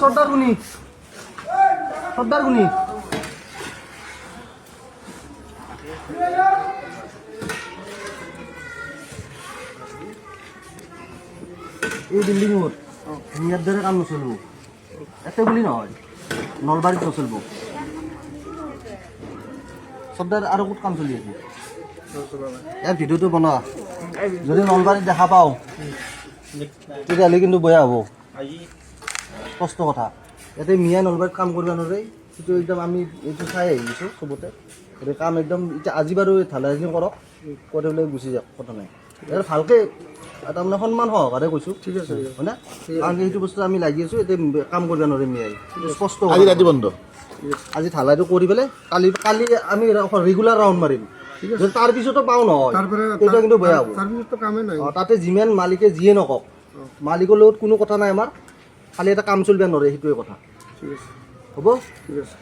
সৰ্দাৰ গুনি সৰ্দাৰ গুনি এই বিল্ডিংত মিয়াৰ দৰে কাম নচলিব এতে বুলি নহয় নলবাৰীত নচলিব সৰ্দাৰ আৰু ক'ত কাম চলি আছে ইয়াৰ ভিডিঅ'টো বনোৱা যদি নলবাৰীত দেখা পাওঁ তেতিয়াহ'লে কিন্তু বেয়া হ'ব স্পষ্ট কথা ইয়াতে মিয়াই নলবাৰীত কাম কৰিব নোৱাৰে সেইটো একদম আমি এইটো চাই আহিছোঁ চবতে গতিকে কাম একদম এতিয়া আজি বাৰু ঢালাইখিনি কৰক কৰি পেলাই গুচি যাওক কথা নাই ইয়াৰ ভালকৈ তাৰমানে সন্মান সহকাৰে কৈছোঁ ঠিক আছে হয়নে কাৰণ সেইটো বস্তু আমি লাগি আছোঁ এতিয়া কাম কৰিব নোৱাৰিম মিয়াই স্পষ্ট আজি ৰাতি বন্ধ আজি ঢালাইটো কৰি পেলাই কালি আমি ৰেগুলাৰ ৰাউণ্ড মাৰিম যদি তাৰপিছতো পাওঁ নহয় তেতিয়া কিন্তু বেয়া হ'ব তাতে যিমান মালিকে যিয়ে নকওক মালিকৰ লগত কোনো কথা নাই আমাৰ খালি এটা কাম চলিব নোৱাৰে সেইটোৱে কথা হ'ব ঠিক আছে